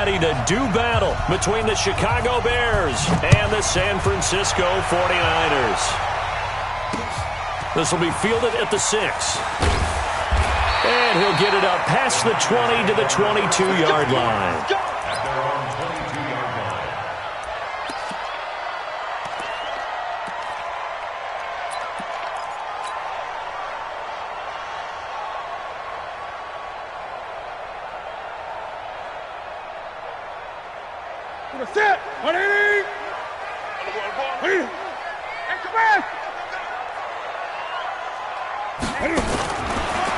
ready to do battle between the Chicago Bears and the San Francisco 49ers. This will be fielded at the 6. And he'll get it up past the 20 to the 22-yard line. Set. 180.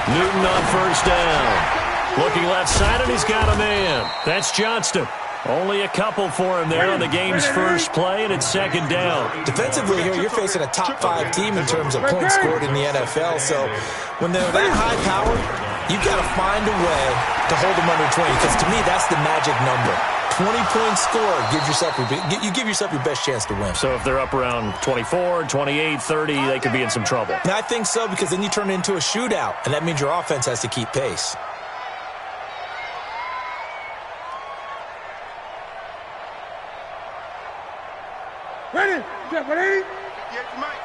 Newton on first down. Looking left side, and he's got a man. That's Johnston. Only a couple for him there on the game's first play, and it's second down. Defensively here, you're facing a top-5 team in terms of points scored in the NFL. So when they're that high power, you've got to find a way to hold them under 20, because to me, that's the magic number. 20-point score, you give yourself your best chance to win. So if they're up around 24, 28, 30, they could be in some trouble. And I think so, because then you turn it into a shootout, and that means your offense has to keep pace. Ready? Check, 180. Yes, Mike.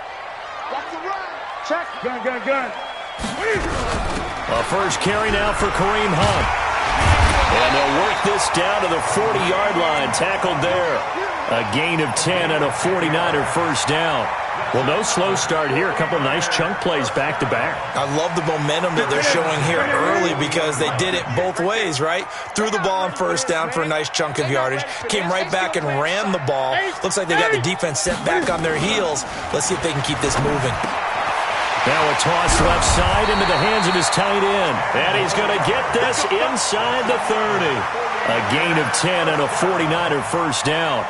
Watch the run. Check. Gun. A first carry now for Kareem Hunt. And they'll work this down to the 40-yard line. Tackled there. A gain of 10 and a 49er first down. Well, no slow start here. A couple of nice chunk plays back-to-back. I love the momentum that they're showing here early, because they did it both ways, right? Threw the ball on first down for a nice chunk of yardage. Came right back and ran the ball. Looks like they got the defense set back on their heels. Let's see if they can keep this moving. Now a toss left side into the hands of his tight end. And he's going to get this inside the 30. A gain of 10 and a 49er first down.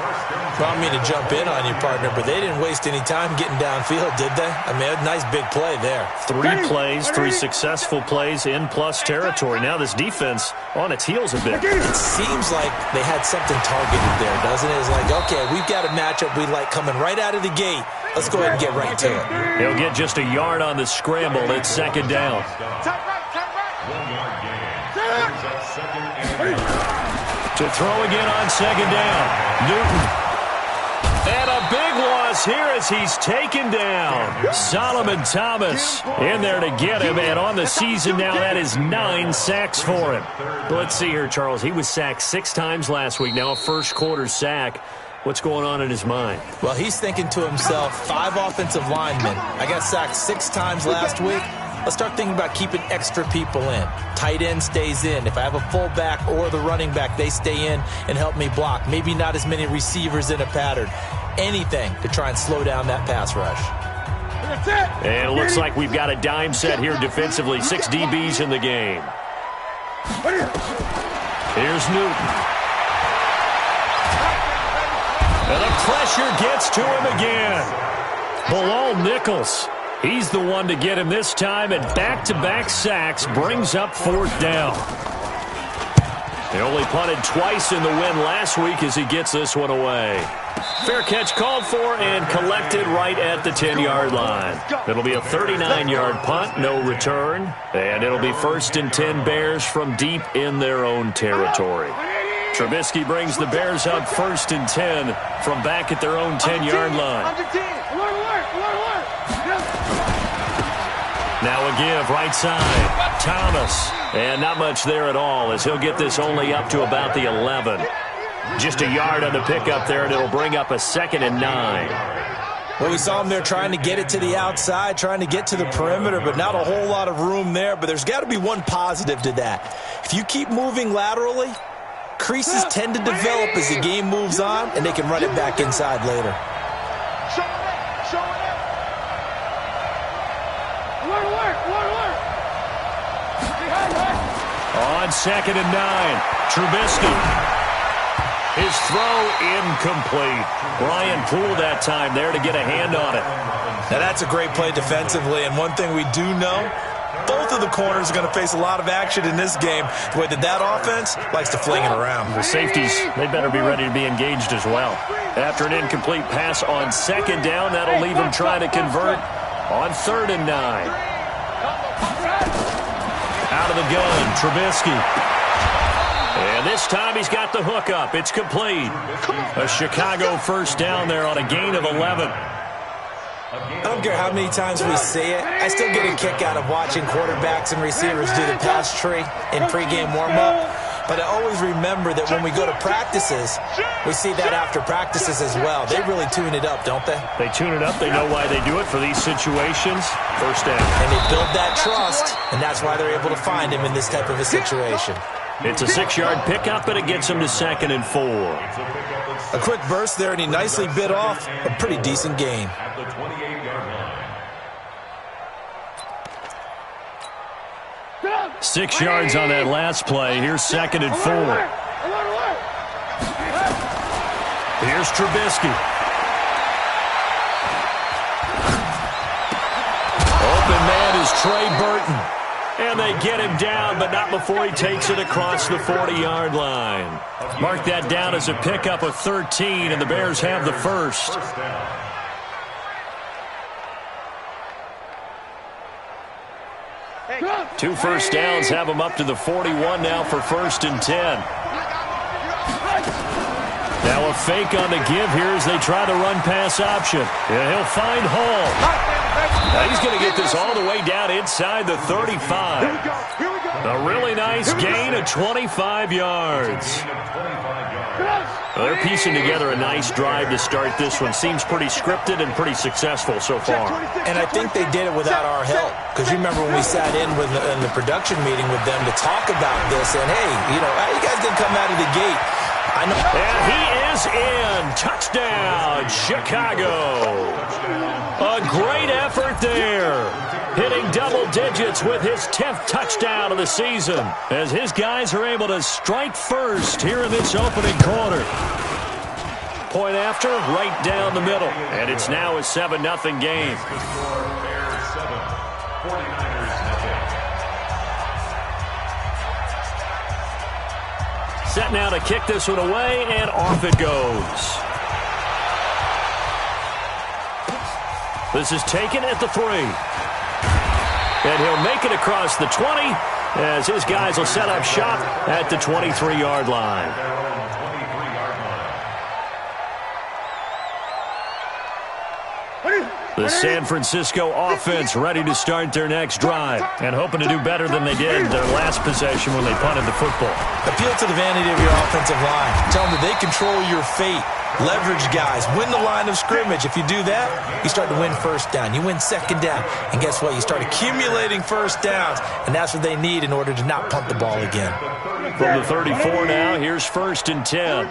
Well, I mean to jump in on you, partner, but they didn't waste any time getting downfield, did they? I mean, a nice big play there. 3 plays, 3 successful plays in plus territory. Now this defense on its heels a bit. It seems like they had something targeted there, doesn't it? It's like, okay, we've got a matchup we like coming right out of the gate. Let's go ahead and get right to it. He'll get just a yard on the scramble. It's second down. To throw again on second down. Newton. And a big loss here as he's taken down. Solomon Thomas in there to get him. And on the season now, that is 9 sacks for him. Let's see here, Charles. He was sacked 6 times last week. Now a first quarter sack. What's going on in his mind? Well, he's thinking to himself, 5 offensive linemen. I got sacked 6 times last week. Let's start thinking about keeping extra people in. Tight end stays in. If I have a fullback or the running back, they stay in and help me block. Maybe not as many receivers in a pattern. Anything to try and slow down that pass rush. And it looks like we've got a dime set here defensively. 6 DBs in the game. Here's Newton. And the pressure gets to him again. Bilal Nichols. He's the one to get him this time, and back-to-back sacks brings up 4th down. He only punted twice in the win last week as he gets this one away. Fair catch called for and collected right at the 10-yard line. It'll be a 39-yard punt, no return, and it'll be 1st and 10 Bears from deep in their own territory. Trubisky brings the Bears up 1st and 10 from back at their own 10-yard line. Now a give right side. Thomas. And not much there at all as he'll get this only up to about the 11. Just a yard on the pickup there, and it'll bring up a 2nd and 9. Well, we saw him there trying to get it to the outside, trying to get to the perimeter, but not a whole lot of room there. But there's got to be one positive to that. If you keep moving laterally, creases tend to develop as the game moves on, and they can run it back inside later. On 2nd and 9, Trubisky. His throw incomplete. Brian Poole that time there to get a hand on it. Now that's a great play defensively, and one thing we do know, both of the corners are going to face a lot of action in this game. The way that offense likes to fling it around. The safeties, they better be ready to be engaged as well. After an incomplete pass on 2nd down, that'll leave him trying to convert on 3rd and 9. Out of the gun, Trubisky. And this time he's got the hook up. It's complete. A Chicago first down there on a gain of 11. I don't care how many times we see it. I still get a kick out of watching quarterbacks and receivers do the pass tree in pregame warm-up. But I always remember that when we go to practices, we see that after practices as well. They really tune it up, don't they? They tune it up. They know why they do it for these situations. First down. And they build that trust, and that's why they're able to find him in this type of a situation. It's a 6-yard pickup, and it gets him to 2nd and 4. A quick burst there, and he nicely bit off a pretty decent gain. 6 yards on that last play. Here's 2nd and 4. Here's Trubisky. Open man is Trey Burton. And they get him down, but not before he takes it across the 40-yard line. Mark that down as a pickup of 13, and the Bears have the first. Two first downs have them up to the 41 now for 1st and 10. Now a fake on the give here as they try the run-pass option. Yeah, he'll find Hall. Now he's going to get this all the way down inside the 35. A really nice gain of 25 yards. Well, they're piecing together a nice drive to start this one. Seems pretty scripted and pretty successful so far. And I think they did it without our help. Because you remember when we sat in the production meeting with them to talk about this. And, hey, you know, how you guys going to come out of the gate? I know. And he is in. Touchdown, Chicago. A great effort there. Hitting double digits with his 10th touchdown of the season as his guys are able to strike first here in this opening quarter. Point after, right down the middle. And it's now a 7-0 game. Set now to kick this one away, and off it goes. This is taken at the 3. And he'll make it across the 20 as his guys will set up shop at the 23-yard line. The San Francisco offense ready to start their next drive and hoping to do better than they did their last possession when they punted the football. Appeal to the vanity of your offensive line. Tell them that they control your fate. Leverage guys. Win the line of scrimmage. If you do that, you start to win first down. You win 2nd down. And guess what? You start accumulating first downs. And that's what they need in order to not punt the ball again. From the 34 now, here's 1st and 10.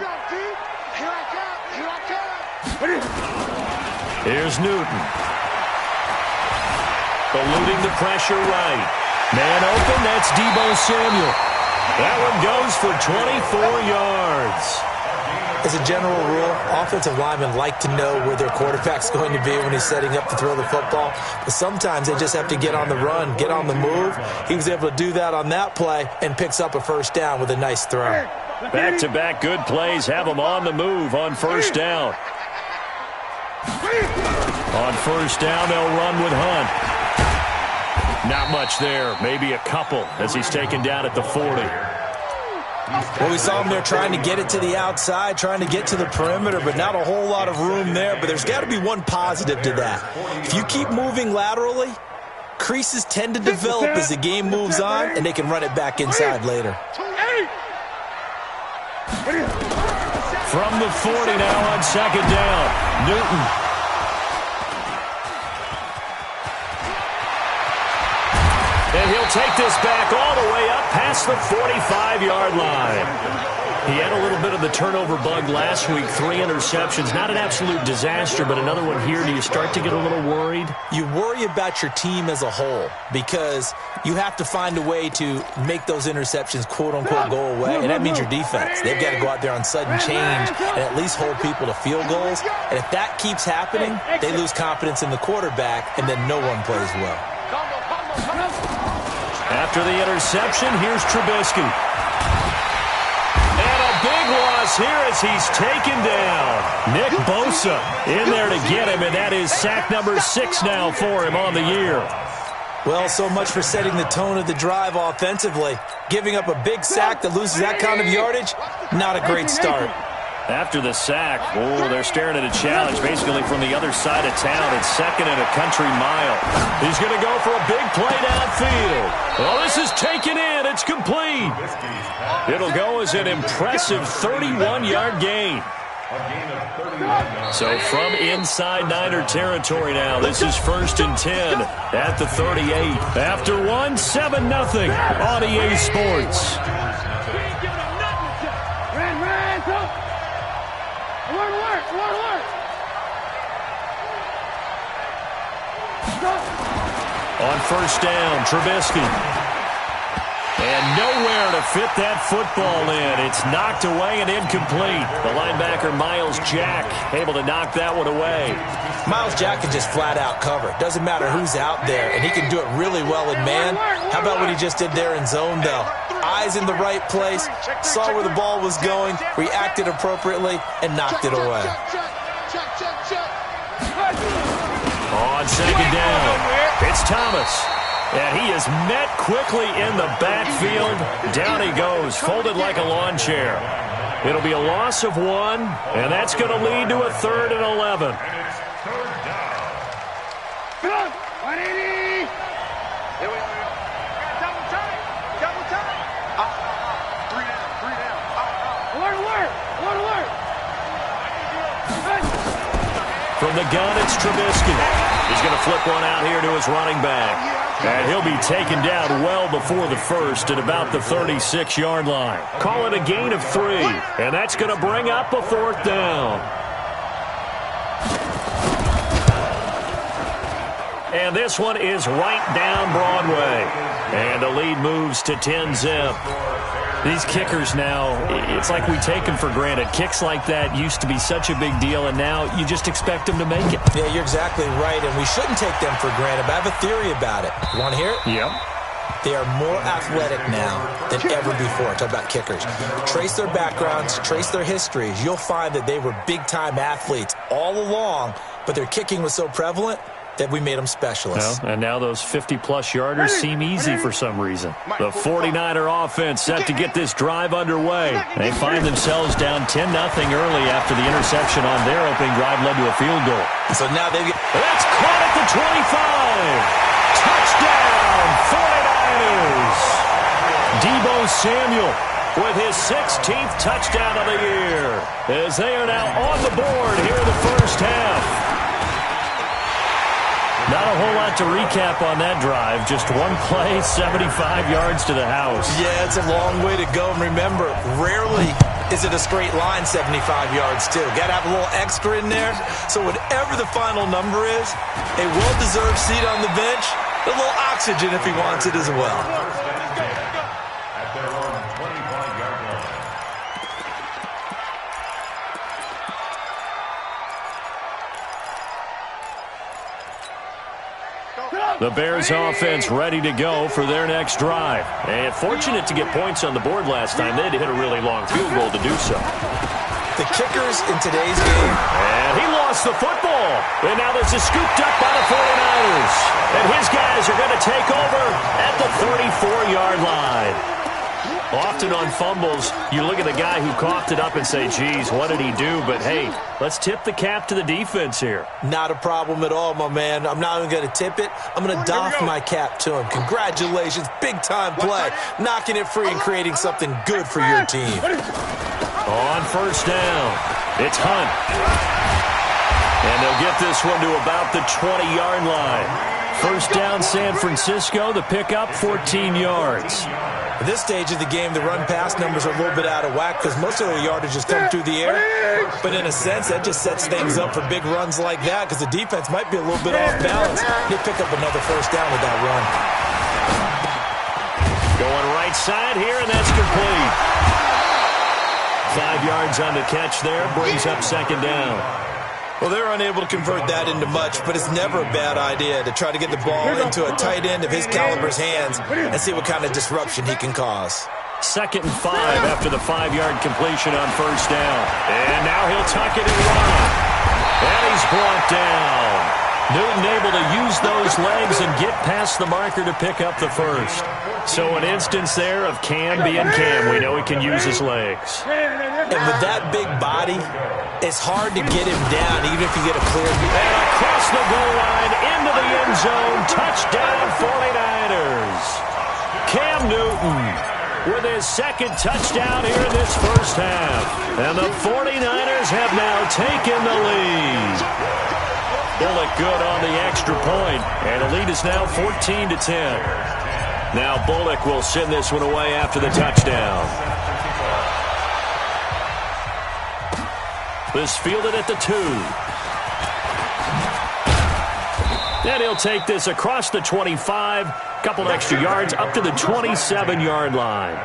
Here's Newton. Eluding the pressure right. Man open, that's Deebo Samuel. That one goes for 24 yards. As a general rule, offensive linemen like to know where their quarterback's going to be when he's setting up to throw the football. But sometimes they just have to get on the run, get on the move. He was able to do that on that play and picks up a first down with a nice throw. Back-to-back good plays have them on the move on first down. On first down, they'll run with Hunt. Not much there, maybe a couple as he's taken down at the 40. Well, we saw him there trying to get it to the outside, trying to get to the perimeter, but not a whole lot of room there. But there's got to be one positive to that. If you keep moving laterally, creases tend to develop as the game moves on, and they can run it back inside later. From the 40 now on 2nd down, Newton. And he'll take this back all the way up past the 45-yard line. He had a little bit of the turnover bug last week, 3 interceptions. Not an absolute disaster, but another one here. Do you start to get a little worried? You worry about your team as a whole because you have to find a way to make those interceptions, quote-unquote, go away, and that means your defense. They've got to go out there on sudden change and at least hold people to field goals. And if that keeps happening, they lose confidence in the quarterback, and then no one plays well. After the interception, here's Trubisky. And a big loss here as he's taken down. Nick Bosa in there to get him, and that is sack number 6 now for him on the year. Well, so much for setting the tone of the drive offensively. Giving up a big sack that loses that kind of yardage, not a great start. After the sack, they're staring at a challenge basically from the other side of town. It's second and a country mile. He's going to go for a big play downfield. Oh, this is taken in. It's complete. It'll go as an impressive 31-yard gain. So from inside Niner territory now, this is 1st and 10 at the 38. After one, 7-0 on EA Sports. On 1st down, Trubisky. And nowhere to fit that football in. It's knocked away and incomplete. The linebacker, Miles Jack, able to knock that one away. Miles Jack can just flat out cover. Doesn't matter who's out there, and he can do it really well in man. How about what he just did there in zone, though? Eyes in the right place, saw where the ball was going, reacted appropriately, and knocked it away. On 2nd down, it's Thomas. And he is met quickly in the backfield. Down he goes, folded like a lawn chair. It'll be a loss of 1, and that's going to lead to a 3rd and 11. Come on, 180. Here we go. Double time. 3 down. Alert. From the gun, it's Trubisky. He's going to flip one out here to his running back. And he'll be taken down well before the first at about the 36-yard line. Call it a gain of 3, and that's going to bring up a 4th down. And this one is right down Broadway. And the lead moves to 10-zip. These kickers now, it's like we take them for granted. Kicks like that used to be such a big deal, and now you just expect them to make it. Yeah, you're exactly right, and we shouldn't take them for granted, but I have a theory about it. You want to hear it? Yep. They are more athletic now than ever before. Talk about kickers. Trace their backgrounds, trace their histories. You'll find that they were big-time athletes all along, but their kicking was so prevalent that we made them specialists. Well, and now those 50-plus yarders seem easy for some reason. The 49er offense set to get this drive underway. They find themselves down 10-0 early after the interception on their opening drive led to a field goal. So now they get... That's caught at the 25. Touchdown, 49ers. Deebo Samuel with his 16th touchdown of the year as they are now on the board here in the first half. Not a whole lot to recap on that drive. Just one play, 75 yards to the house. Yeah, it's a long way to go. And remember, rarely is it a straight line 75 yards, too. Got to have a little extra in there. So whatever the final number is, a well-deserved seat on the bench, a little oxygen if he wants it as well. The Bears offense ready to go for their next drive. And fortunate to get points on the board last time. They had to hit a really long field goal to do so. The kickers in today's game. And he lost the football. And now this is scooped up by the 49ers. And his guys are going to take over at the 34-yard line. Often on fumbles, you look at the guy who coughed it up and say, geez, what did he do? But, hey, let's tip the cap to the defense here. Not a problem at all, my man. I'm not even going to tip it. I'm going to doff my cap to him. Congratulations. Big-time play. Knocking it free and creating something good for your team. On 1st down, it's Hunt. And they'll get this one to about the 20-yard line. 1st down, San Francisco. The pickup, 14 yards. At this stage of the game, the run-pass numbers are a little bit out of whack because most of their yardage has come through the air. But in a sense, that just sets things up for big runs like that because the defense might be a little bit off balance. They pick up another 1st down with that run. Going right side here, and that's complete. 5 yards on the catch there, brings up 2nd down. Well, they're unable to convert that into much, but it's never a bad idea to try to get the ball into a tight end of his caliber's hands and see what kind of disruption he can cause. 2nd and 5 after the 5-yard completion on 1st down. And now he'll tuck it and run. And he's brought down. Newton able to use those legs and get past the marker to pick up the first. So an instance there of Cam being Cam. We know he can use his legs. And with that big body, it's hard to get him down, even if you get a clear view. And across the goal line, into the end zone, touchdown 49ers. Cam Newton with his second touchdown here in this first half. And the 49ers have now taken the lead. Bullock good on the extra point, and the lead is now 14-10. Now Bullock will send this one away after the touchdown. This fielded at the 2. And he'll take this across the 25, couple extra yards up to the 27-yard line.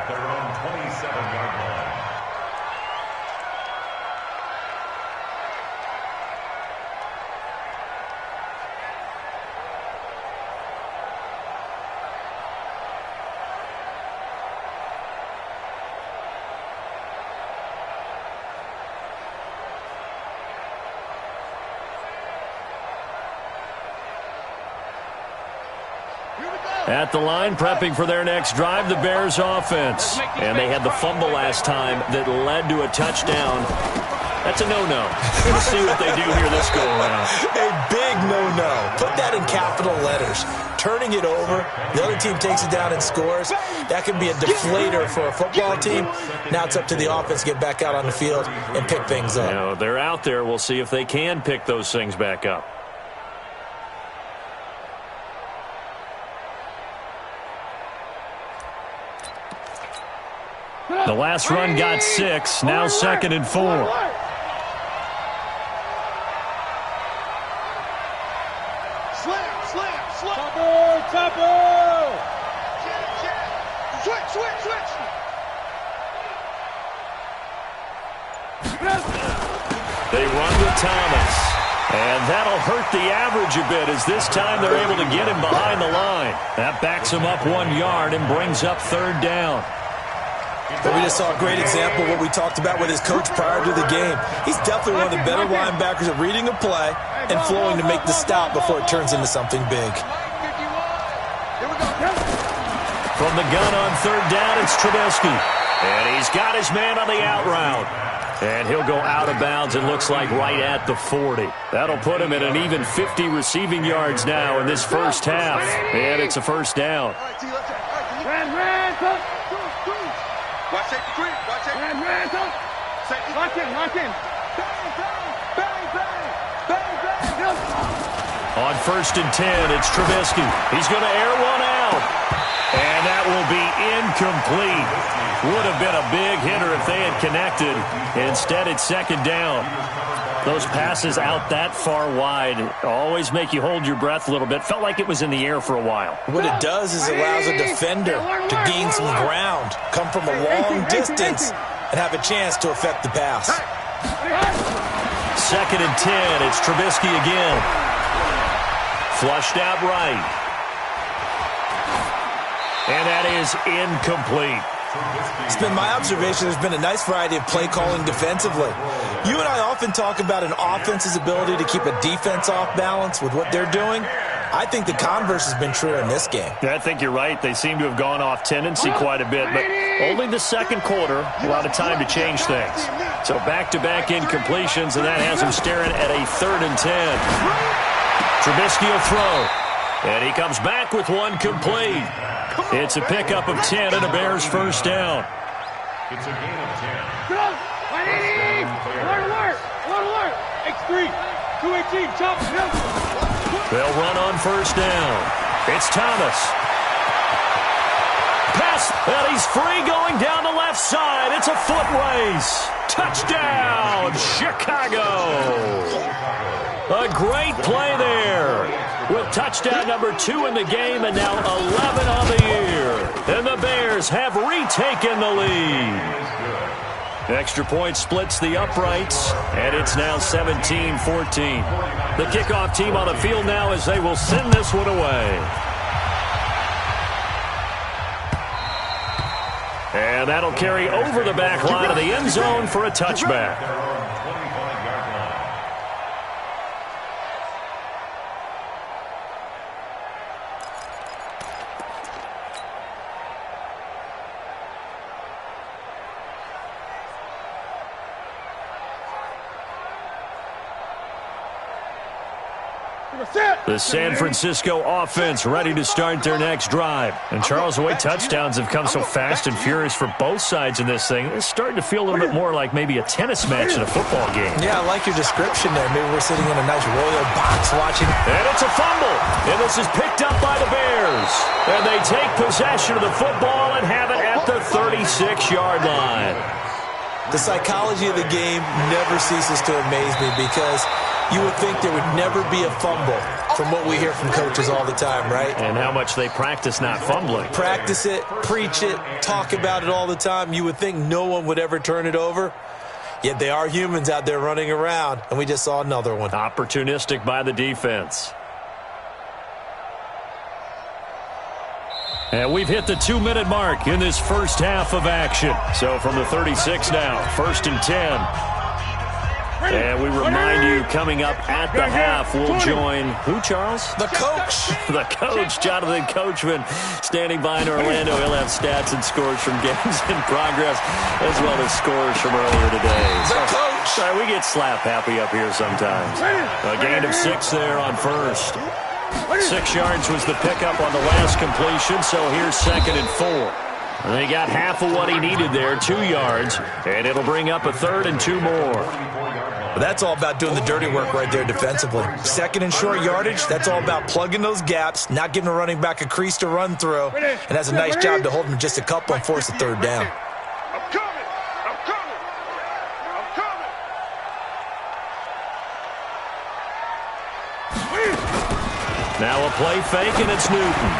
At the line, prepping for their next drive, the Bears offense. And they had the fumble last time that led to a touchdown. That's a no-no. We'll see what they do here this go-around. A big no-no. Put that in capital letters. Turning it over, the other team takes it down and scores. That can be a deflator for a football team. Now it's up to the offense to get back out on the field and pick things up. You know, they're out there. We'll see if they can pick those things back up. The last run got 6, now 2nd and 4. Topper! Switch! They run with Thomas. And that'll hurt the average a bit as this time they're able to get him behind the line. That backs him up 1 yard and brings up 3rd down. But we just saw a great example of what we talked about with his coach prior to the game. He's definitely one of the better linebackers at reading a play and flowing to make the stop before it turns into something big. From the gun on 3rd down, it's Trubisky. And he's got his man on the out route. And he'll go out of bounds, it looks like right at the 40. That'll put him at an even 50 receiving yards now in this first half. And it's a first down. Watch safety green. Watch safety. Lock in. Bang. On 1st and 10, it's Trubisky. He's going to air one out. And that will be incomplete. Would have been a big hitter if they had connected. Instead, it's 2nd down. Those passes out that far wide always make you hold your breath a little bit. Felt like it was in the air for a while. What it does is it allows a defender to gain some ground, come from a long distance, and have a chance to affect the pass. 2nd and 10. It's Trubisky again. Flushed out right. And that is incomplete. It's been my observation there's been a nice variety of play calling defensively. You and I often talk about an offense's ability to keep a defense off balance with what they're doing. I think the converse has been true in this game. I think you're right. They seem to have gone off tendency quite a bit, but only the 2nd quarter, a lot of time to change things. So back-to-back incompletions, and that has him staring at a 3rd and 10. Trubisky will throw, and he comes back with one complete. It's a pickup of 10 and a Bears first down. It's a gain of 10. Alert. X3. 218. Chop. They'll run on 1st down. It's Thomas. Pass, and he's free going down the left side. It's a foot race. Touchdown, Chicago. A great play there. With touchdown number 2 in the game and now 11 on the year. And the Bears have retaken the lead. Extra point splits the uprights, and it's now 17-14. The kickoff team on the field now as they will send this one away. And that'll carry over the back line of the end zone for a touchback. The San Francisco offense ready to start their next drive. And Charles, the way touchdowns have come so fast and furious for both sides in this thing, it's starting to feel a little bit more like maybe a tennis match in a football game. Yeah, I like your description there. Maybe we're sitting in a nice royal box watching. And it's a fumble. And this is picked up by the Bears. And they take possession of the football and have it at the 36-yard line. The psychology of the game never ceases to amaze me because you would think there would never be a fumble from what we hear from coaches all the time, right? And how much they practice not fumbling. Practice it, preach it, talk about it all the time. You would think no one would ever turn it over. Yet they are humans out there running around, and we just saw another one. Opportunistic by the defense. And we've hit the 2-minute mark in this first half of action. So from the 36 now, 1st and 10. And we remind you, coming up at the half, we'll join who, Charles? The coach. The coach, Jonathan Coachman, standing by in Orlando. He'll have stats and scores from games in progress, as well as scores from earlier today. The coach. Sorry, we get slap happy up here sometimes. A gain of 6 there on first. 6 yards was the pickup on the last completion, so here's 2nd and 4. They got half of what he needed there, 2 yards, and it'll bring up a 3rd and 2 more. But that's all about doing the dirty work right there defensively. 2nd and short yardage, that's all about plugging those gaps, not giving a running back a crease to run through, and has a nice job to hold him just a couple and force a 3rd down. I'm coming. Now a play fake, and it's Newton.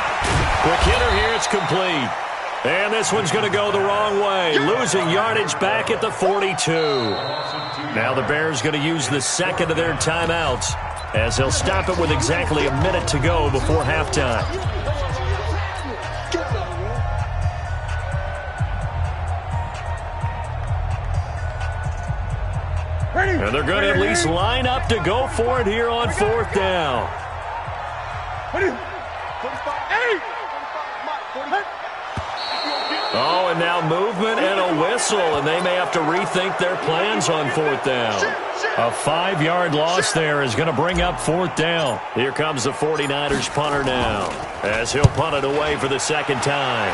Quick hitter here, it's complete. And this one's going to go the wrong way, losing yardage back at the 42. Now the Bears going to use the 2nd of their timeouts as they'll stop it with exactly a minute to go before halftime. And they're going to at least line up to go for it here on 4th down. Oh, and now movement and a whistle, and they may have to rethink their plans on 4th down. A 5-yard loss there is going to bring up 4th down. Here comes the 49ers punter now, as he'll punt it away for the 2nd time.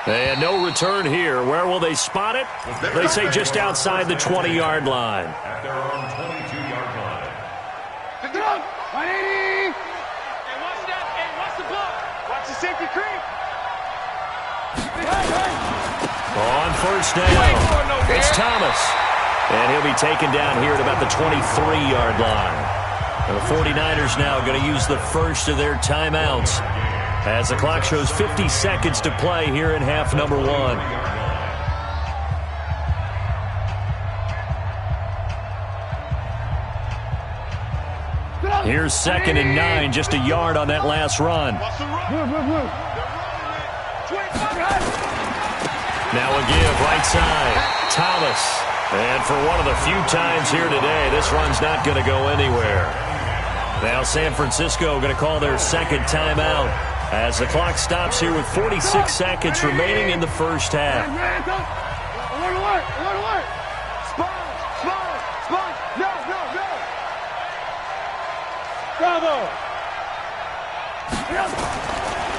And no return here. Where will they spot it? They say just outside the 20-yard line. At their own 22-yard line. 180. Hey, watch that. Hey, watch the block. Watch the safety creep. On 1st down, it's Thomas. And he'll be taken down here at about the 23-yard line. And the 49ers now going to use the first of their timeouts as the clock shows 50 seconds to play here in half number 1. Here's 2nd and 9, just a yard on that last run. Now a give, right side, Thomas. And for one of the few times here today, this run's not going to go anywhere. Now San Francisco going to call their 2nd timeout as the clock stops here with 46 seconds remaining in the first half.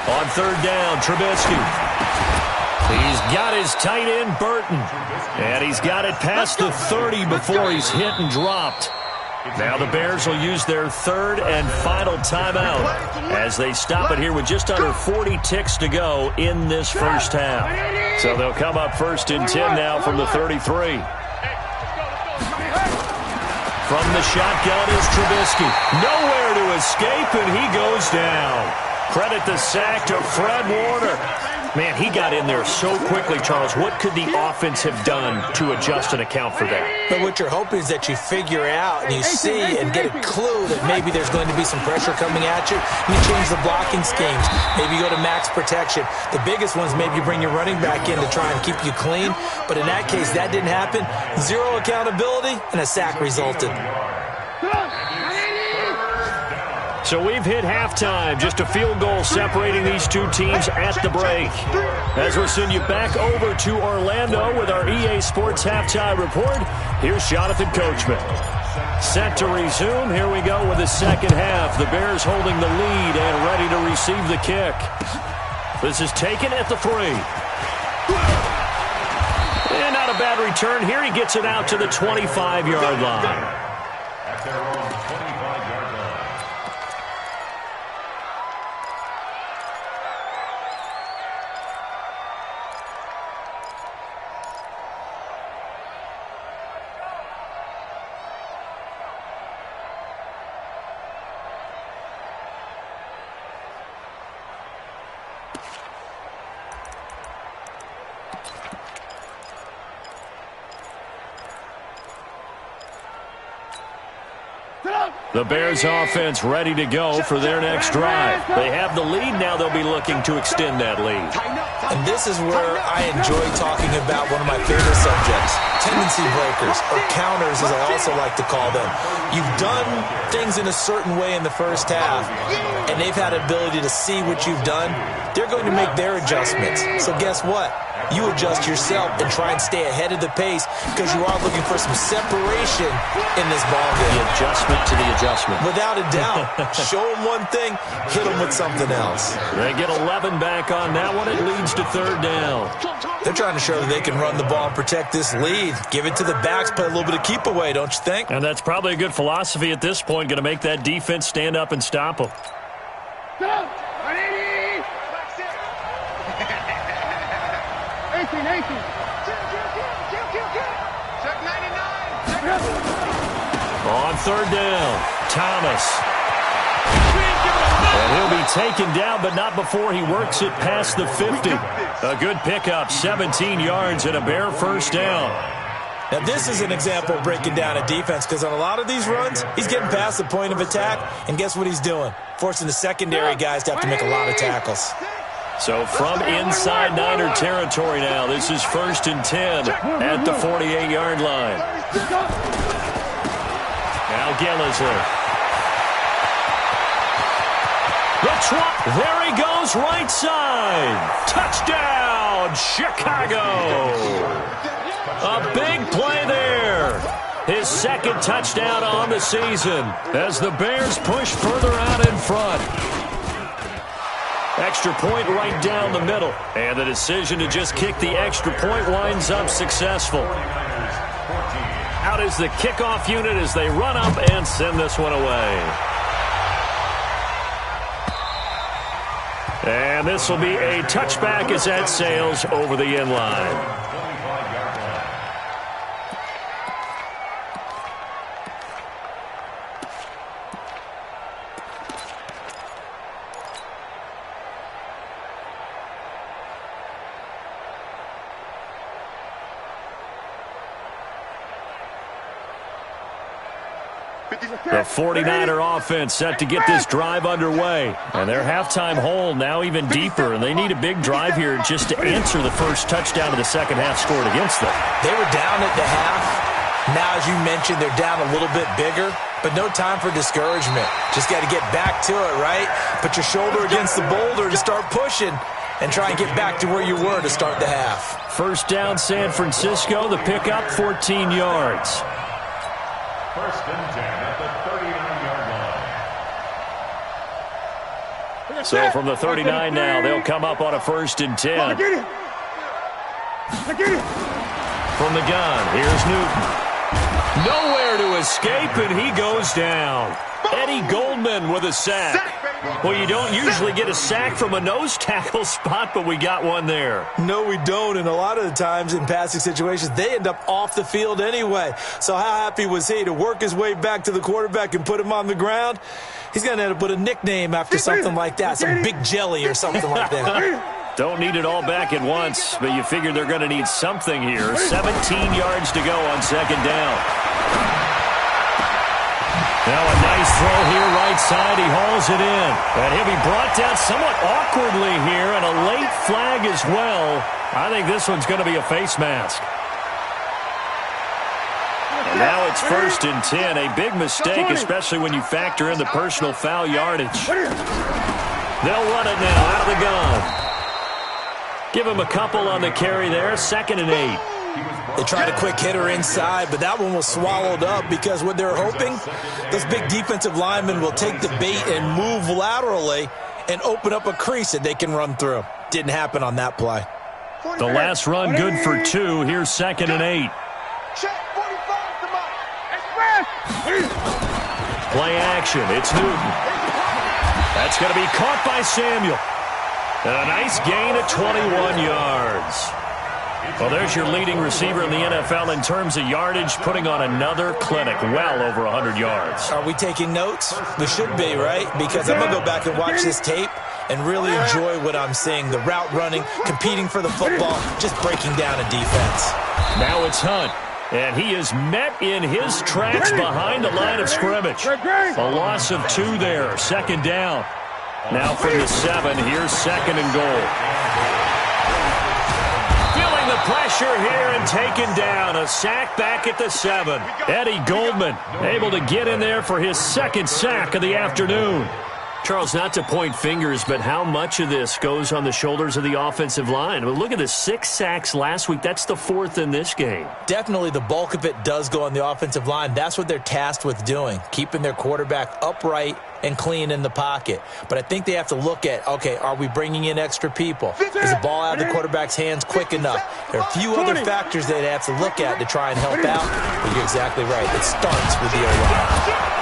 On 3rd down, Trubisky. He's got his tight end, Burton. And he's got it past the 30 before he's hit and dropped. Now the Bears will use their 3rd and final timeout as they stop it here with just under 40 ticks to go in this first half. So they'll come up 1st and 10 now from the 33. From the shotgun is Trubisky. Nowhere to escape, and he goes down. Credit the sack to Fred Warner. Man, he got in there so quickly, Charles. What could the offense have done to adjust and account for that? But what you're hoping is that you figure out and you see and get a clue that maybe there's going to be some pressure coming at you. You change the blocking schemes. Maybe you go to max protection. The biggest ones, maybe you bring your running back in to try and keep you clean. But in that case, that didn't happen. 0 accountability, and a sack resulted. So we've hit halftime, just a field goal separating these two teams at the break. As we'll send you back over to Orlando with our EA Sports Halftime Report, here's Jonathan Coachman. Set to resume. Here we go with the second half. The Bears holding the lead and ready to receive the kick. This is taken at the 3. And not a bad return here. He gets it out to the 25-yard line. The Bears offense ready to go for their next drive. They have the lead. Now they'll be looking to extend that lead. And this is where I enjoy talking about one of my favorite subjects, tendency breakers, or counters as I also like to call them. You've done things in a certain way in the first half, and they've had ability to see what you've done. They're going to make their adjustments. So guess what? You adjust yourself and try and stay ahead of the pace because you are looking for some separation in this ballgame. The adjustment to the adjustment. Without a doubt. Show them one thing, hit them with something else. They get 11 back on that one. It leads to third down. They're trying to show that they can run the ball and protect this lead. Give it to the backs, play a little bit of keep away, don't you think? And that's probably a good philosophy at this point, going to make that defense stand up and stop them. On third down, Thomas. And he'll be taken down, but not before he works it past the 50. A good pickup, 17 yards and a Bear first down. Now, this is an example of breaking down a defense because on a lot of these runs, he's getting past the point of attack, and guess what he's doing? Forcing the secondary guys to have to make a lot of tackles. So from inside Niner territory now, this is 1st and 10 at the 48-yard line. Now Gillislee. There he goes, right side. Touchdown, Chicago. A big play there. His second touchdown on the season as the Bears push further out in front. Extra point right down the middle. And the decision to just kick the extra point winds up successful. Out is the kickoff unit as they run up and send this one away. And this will be a touchback as that sails over the end line. The 49er offense set to get this drive underway. And their halftime hole now even deeper. And they need a big drive here just to answer the first touchdown of the second half scored against them. They were down at the half. Now, as you mentioned, they're down a little bit bigger. But no time for discouragement. Just got to get back to it, right? Put your shoulder against the boulder and start pushing. And try and get back to where you were to start the half. First down, San Francisco. The pickup, 14 yards. 1st and 10 at the 39-yard line. So from the 39 now, they'll come up on a 1st and 10. From the gun, here's Newton. Nowhere to escape, and he goes down. Eddie Goldman with a sack. Well, you don't usually get a sack from a nose tackle spot, but we got one there. No, we don't, and a lot of the times in passing situations, they end up off the field anyway. So how happy was he to work his way back to the quarterback and put him on the ground? He's going to end up with a nickname after something like that, some Big Jelly or something like that. Don't need it all back at once, but you figure they're going to need something here. 17 yards to go on second down. Now a nice throw here, right side. He hauls it in. And he'll be brought down somewhat awkwardly here, and a late flag as well. I think this one's going to be a face mask. And now it's 1st and 10. A big mistake, especially when you factor in the personal foul yardage. They'll run it now out of the gun. Give him a couple on the carry there. 2nd and 8. They tried a quick hitter inside, but that one was swallowed up because what they're hoping, those big defensive linemen will take the bait and move laterally and open up a crease that they can run through. Didn't happen on that play. The last run good for 2. Here's 2nd and 8. Play action. It's Newton. That's going to be caught by Samuel. And a nice gain of 21 yards. Well, there's your leading receiver in the NFL in terms of yardage, putting on another clinic, well over 100 yards. Are we taking notes? We should be, right? Because I'm going to go back and watch this tape and really enjoy what I'm seeing. The route running, competing for the football, just breaking down a defense. Now it's Hunt. And he is met in his tracks behind the line of scrimmage. A loss of 2 there. 2nd down. Now from the 7, here's 2nd and goal. Feeling the pressure here and taken down. A sack back at the 7. Eddie Goldman able to get in there for his 2nd sack of the afternoon. Charles, not to point fingers, but how much of this goes on the shoulders of the offensive line? Well, look at the 6 sacks last week. That's the 4th in this game. Definitely the bulk of it does go on the offensive line. That's what they're tasked with doing, keeping their quarterback upright and clean in the pocket. But I think they have to look at, okay, are we bringing in extra people? Is the ball out of the quarterback's hands quick enough? There are a few other factors they'd have to look at to try and help out. But you're exactly right. It starts with the O-line.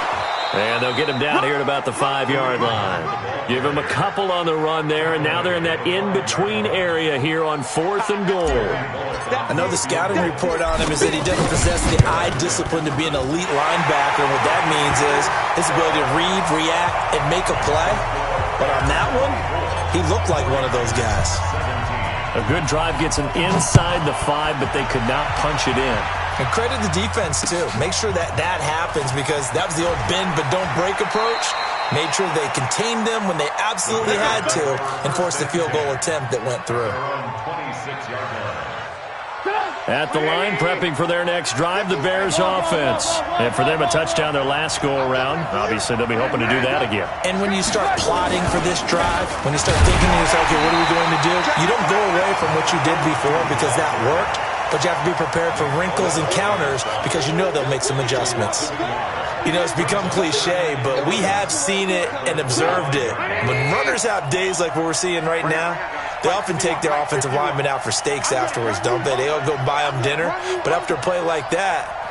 And they'll get him down here at about the 5-yard line. Give him a couple on the run there, and now they're in that in-between area here on 4th and goal. I know the scouting report on him is that he doesn't possess the eye discipline to be an elite linebacker. And what that means is his ability to read, react, and make a play. But on that one, he looked like one of those guys. A good drive gets him inside the 5, but they could not punch it in. And credit the defense, too. Make sure that happens because that was the old bend but don't break approach. Made sure they contained them when they absolutely had to and forced the field goal attempt that went through. At the line, prepping for their next drive, the Bears offense. And for them, a touchdown their last go-around. Obviously, they'll be hoping to do that again. And when you start plotting for this drive, when you start thinking to yourself, okay, what are we going to do? You don't go away from what you did before because that worked. But you have to be prepared for wrinkles and counters because you know they'll make some adjustments. You know, it's become cliche, but we have seen it and observed it. When runners have days like what we're seeing right now, they often take their offensive linemen out for steaks afterwards, don't they? They all go buy them dinner. But after a play like that,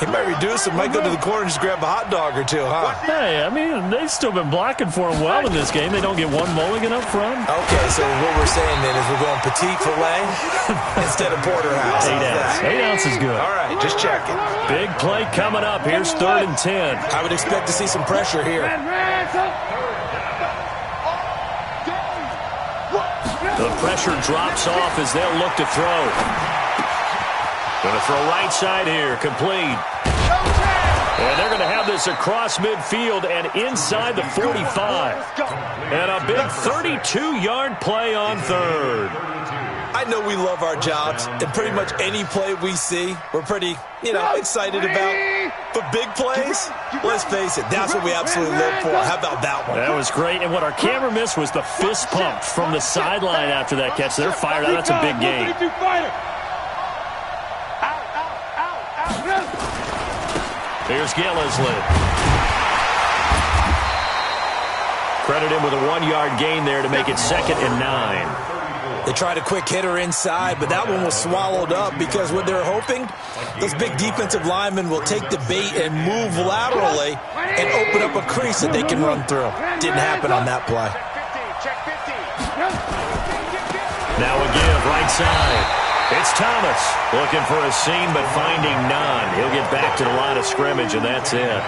he might reduce him, might go to the corner and just grab a hot dog or two, huh? Hey, I mean, they've still been blocking for him well in this game. They don't get one mulligan up front. Okay, so what we're saying then is we're going petite filet instead of porterhouse. 8 ounce. 8 ounce is good. All right, just checking. Big play coming up. Here's 3rd and 10. I would expect to see some pressure here. The pressure drops off as they'll look to throw. Going to throw right side here, complete. And they're going to have this across midfield and inside the 45. And a big 32-yard play on 3rd. I know we love our jobs, and pretty much any play we see, we're pretty, excited about. But big plays, let's face it, that's what we absolutely live for. How about that one? That was great, and what our camera missed was the fist pump from the sideline after that catch. They're fired out. That's a big game. Here's Gillisley. Credit him with a 1-yard gain there to make it 2nd and 9. They tried a quick hitter inside, but that one was swallowed up because what they're hoping, those big defensive linemen will take the bait and move laterally and open up a crease that they can run through. Didn't happen on that play. Now a give, right side. It's Thomas looking for a seam, but finding none. He'll get back to the line of scrimmage, and that's it.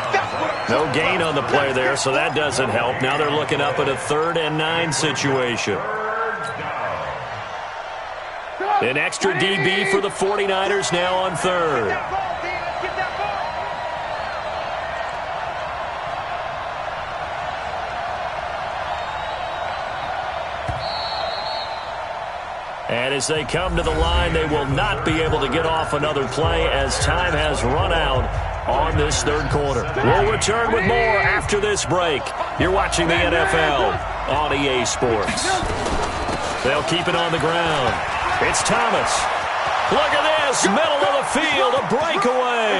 No gain on the play there, so that doesn't help. Now they're looking up at a 3rd and 9 situation. An extra DB for the 49ers now on 3rd. And as they come to the line, they will not be able to get off another play as time has run out on this 3rd quarter. We'll return with more after this break. You're watching the NFL on EA Sports. They'll keep it on the ground. It's Thomas. Look at this. this middle of the field, a breakaway.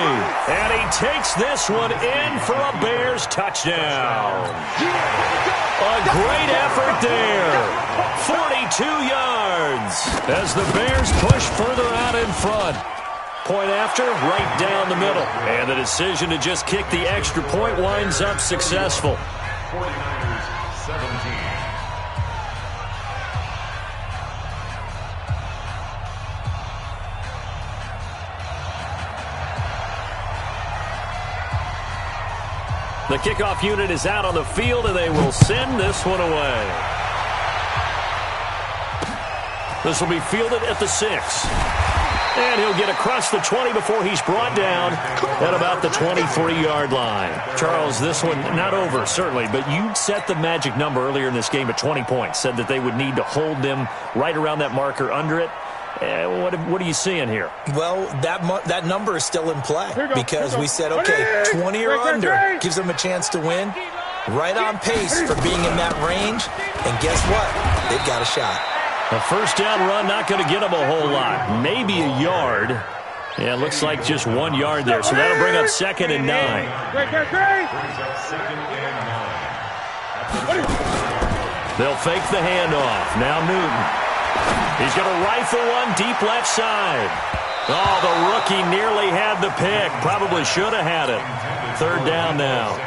And he takes this one in for a Bears touchdown. A great effort there. 42 yards as the Bears push further out in front. Point after, right down the middle. And the decision to just kick the extra point winds up successful. 49ers 17. The kickoff unit is out on the field, and they will send this one away. This will be fielded at the 6. And he'll get across the 20 before he's brought down at about the 23-yard line. Charles, this one not over, certainly, but you set the magic number earlier in this game at 20 points, said that they would need to hold them right around that marker under it. What are you seeing here? Well, that number is still in play because we said, okay, 20 or under gives them a chance to win. Right on pace for being in that range. And guess what? They've got a shot. A first down run, not going to get them a whole lot. Maybe a yard. Yeah, it looks like just 1 yard there. So that'll bring up 2nd and 9. They'll fake the handoff. Now Newton. He's going to rifle one deep left side. Oh, the rookie nearly had the pick. Probably should have had it. 3rd down now.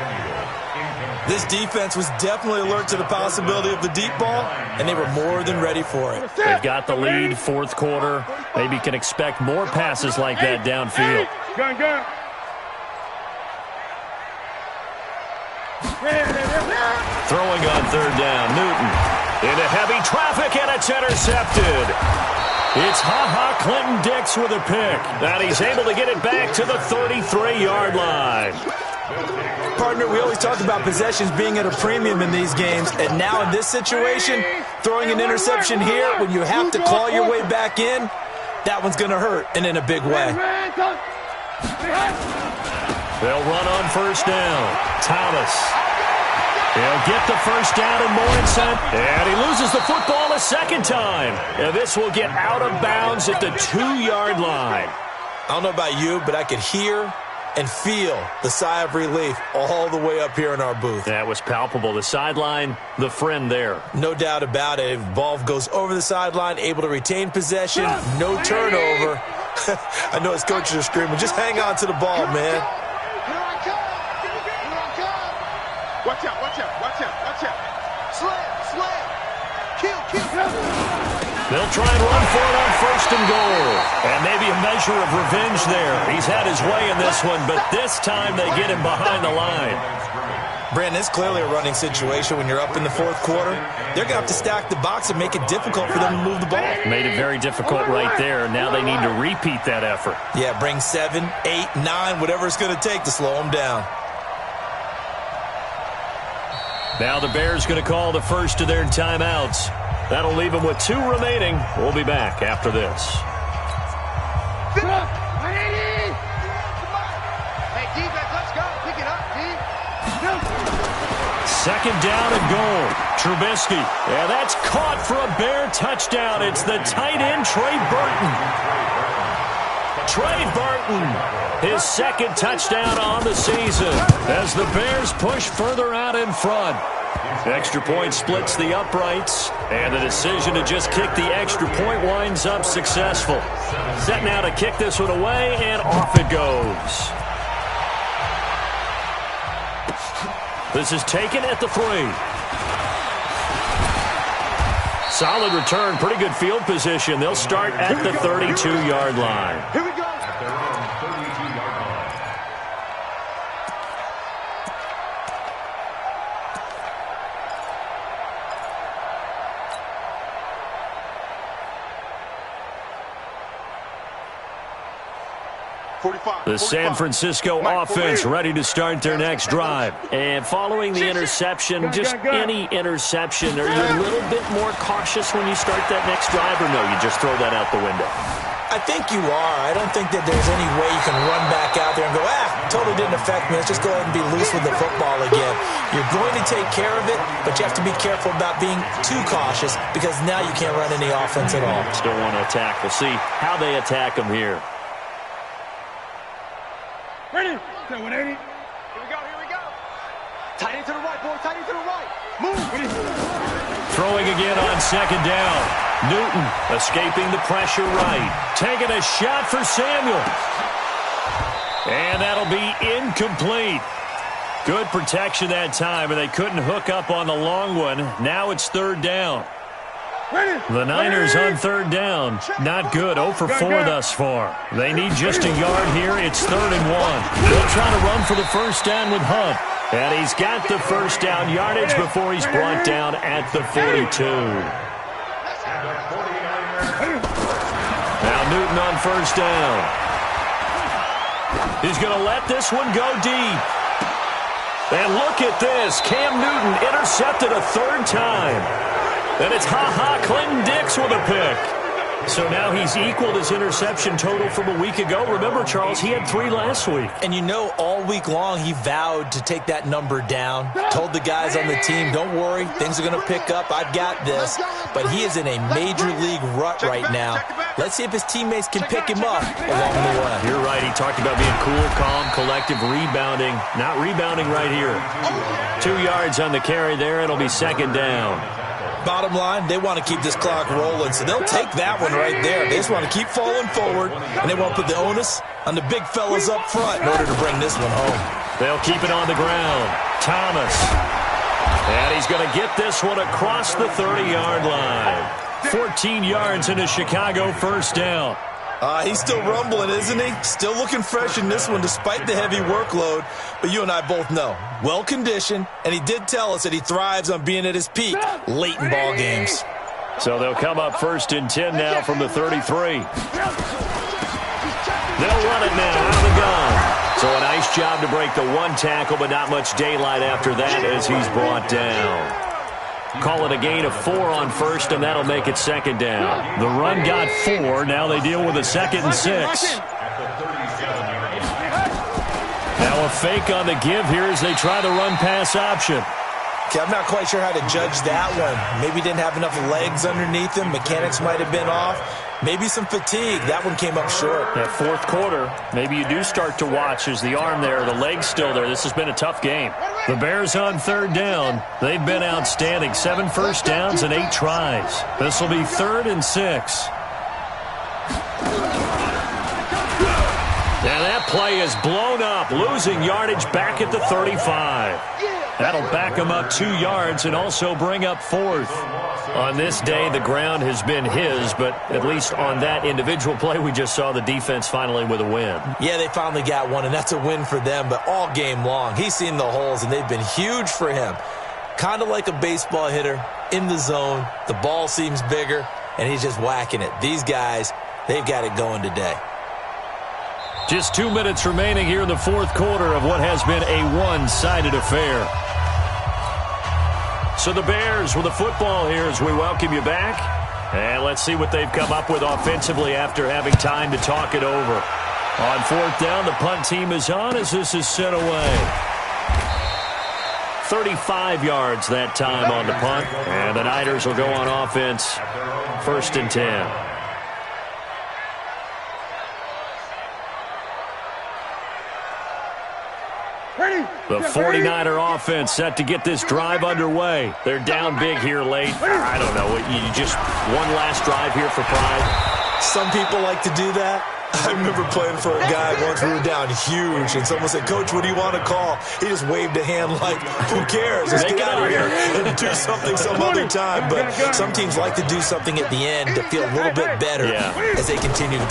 This defense was definitely alert to the possibility of the deep ball, and they were more than ready for it. They've got the lead, 4th quarter. Maybe can expect more passes like that downfield. Gun. Throwing on 3rd down, Newton. Into heavy traffic, and it's intercepted. It's Clinton-Dix with a pick. And he's able to get it back to the 33-yard line. Partner, we always talk about possessions being at a premium in these games, and now in this situation, throwing an interception here when you have to claw your way back in, that one's going to hurt, and in a big way. They'll run on 1st down. Thomas. He'll get the 1st down and more incent. And he loses the football a 2nd time. And this will get out of bounds at the 2-yard line. I don't know about you, but I could hear and feel the sigh of relief all the way up here in our booth. That was palpable. The sideline, the friend there. No doubt about it. If ball goes over the sideline, able to retain possession, no turnover. I know his coaches are screaming, just hang on to the ball, man. Watch out. Slam. Kill. They'll try and run for it on 1st and goal. And maybe a measure of revenge there. He's had his way in this one, but this time they get him behind the line. Brandon, it's clearly a running situation when you're up in the 4th quarter. They're going to have to stack the box and make it difficult for them to move the ball. Made it very difficult right there. Now they need to repeat that effort. Yeah, bring 7, 8, 9, whatever it's going to take to slow them down. Now the Bears going to call the first of their timeouts. That'll leave them with 2 remaining. We'll be back after this. Hey, defense, let's go. Pick it up, D. 2nd down and goal. Trubisky. Yeah, that's caught for a Bear touchdown. It's the tight end, Trey Burton. His 2nd touchdown on the season as the Bears push further out in front. Extra point splits the uprights, and the decision to just kick the extra point winds up successful. Set now to kick this one away, and off it goes. This is taken at the 3. Solid return, pretty good field position. They'll start at the 32-yard line. Here we go. The San Francisco offense ready to start their next drive. And following the interception, just any interception, are you a little bit more cautious when you start that next drive, or no, you just throw that out the window? I think you are. I don't think that there's any way you can run back out there and go, totally didn't affect me. Let's just go ahead and be loose with the football again. You're going to take care of it, but you have to be careful about being too cautious because now you can't run any offense at all. Still want to attack. We'll see how they attack them here. Ready? Set 180. Here we go, here we go. Tight end to the right, boy, tight end to the right. Move. Throwing again on second down. Newton escaping the pressure right. Taking a shot for Samuel. And that'll be incomplete. Good protection that time, and they couldn't hook up on the long one. Now it's third down. The Niners on third down. Not good. 0 for 4 thus far. They need just a yard here. It's 3rd and 1. They'll try to run for the first down with Hunt. And he's got the first down yardage before he's brought down at the 42. Now Newton on first down. He's going to let this one go deep. And look at this. Cam Newton intercepted a 3rd time. And it's Clinton Dix with a pick. So now he's equaled his interception total from a week ago. Remember, Charles, he had 3 last week. And you know, all week long he vowed to take that number down. Told the guys on the team, don't worry, things are going to pick up. I've got this. But he is in a major league rut right now. Let's see if his teammates can pick him up along the way. You're right. He talked about being cool, calm, collective, rebounding. Not rebounding right here. 2 yards on the carry there. It'll be second down. Bottom line, they want to keep this clock rolling, so they'll take that one right there. They just want to keep falling forward, and they want to put the onus on the big fellas up front in order to bring this one home. They'll keep it on the ground. Thomas. And he's going to get this one across the 30-yard line. 14 yards into Chicago, first down. He's still rumbling, isn't he? Still looking fresh in this one despite the heavy workload. But you and I both know, well-conditioned, and he did tell us that he thrives on being at his peak late in ball games. So they'll come up 1st and 10 now from the 33. They'll run it now out of the gun. So a nice job to break the 1 tackle, but not much daylight after that as he's brought down. Call it a gain of 4 on first, and that'll make it second down. The run got 4. Now they deal with a 2nd and 6. Now a fake on the give here as they try the run-pass option. Okay, I'm not quite sure how to judge that one. Maybe didn't have enough legs underneath him. Mechanics might have been off. Maybe some fatigue. That one came up short. That 4th quarter, maybe you do start to watch as the arm there, the leg's still there. This has been a tough game. The Bears on 3rd down. They've been outstanding. 7 first downs and 8 tries. This will be 3rd and 6. And that play is blown up, losing yardage back at the 35. That'll back him up 2 yards and also bring up 4th. On this day, the ground has been his, but at least on that individual play, we just saw the defense finally with a win. Yeah, they finally got one, and that's a win for them, but all game long, he's seen the holes, and they've been huge for him. Kind of like a baseball hitter in the zone. The ball seems bigger, and he's just whacking it. These guys, they've got it going today. Just 2 minutes remaining here in the 4th quarter of what has been a one-sided affair. So the Bears with the football here as we welcome you back. And let's see what they've come up with offensively after having time to talk it over. On 4th down, the punt team is on as this is sent away. 35 yards that time on the punt. And the Niners will go on offense. 1st and 10. The 49er offense set to get this drive underway. They're down big here late. I don't know. You just one last drive here for pride. Some people like to do that. I remember playing for a guy once. We were down huge, and someone said, "Coach, what do you want to call?" He just waved a hand like, "Who cares? Let's get out of here and do something some other time." But some teams like to do something at the end to feel a little bit better as they continue to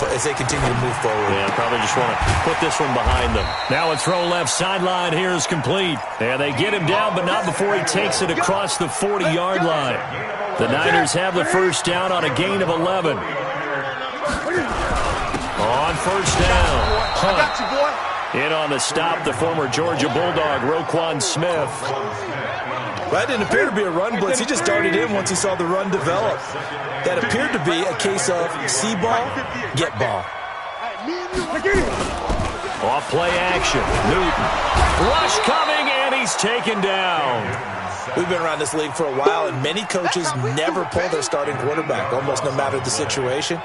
move forward. Yeah, probably just want to put this one behind them. Now a throw left sideline here is complete. And they get him down, but not before he takes it across the 40-yard line. The Niners have the first down on a gain of 11. On first down, Hunt. In on the stop, the former Georgia Bulldog, Roquan Smith. That didn't appear to be a run blitz. He just darted in once he saw the run develop. That appeared to be a case of see ball, get ball. Off play action, Newton. Rush coming, and he's taken down. We've been around this league for a while, and many coaches never pull their starting quarterback, almost no matter the situation.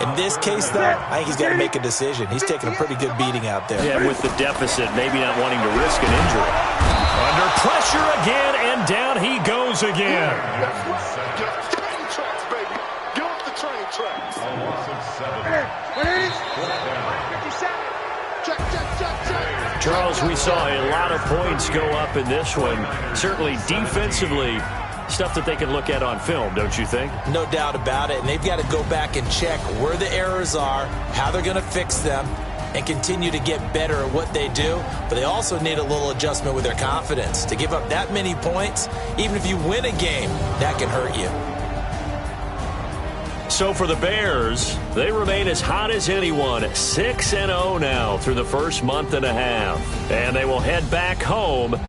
In this case, though, I think he's got to make a decision. He's taking a pretty good beating out there. Yeah, with the deficit, maybe not wanting to risk an injury. Under pressure again, and down he goes again. Get off the train tracks, baby. Get off the train tracks. A loss of 7. What is? 57. Check. Charles, we saw a lot of points go up in this one. Certainly defensively, stuff that they can look at on film, don't you think? No doubt about it, and they've got to go back and check where the errors are, how they're going to fix them, and continue to get better at what they do. But they also need a little adjustment with their confidence. To give up that many points, even if you win a game, that can hurt you. So for the Bears, they remain as hot as anyone, 6-0 now through the first month and a half. And they will head back home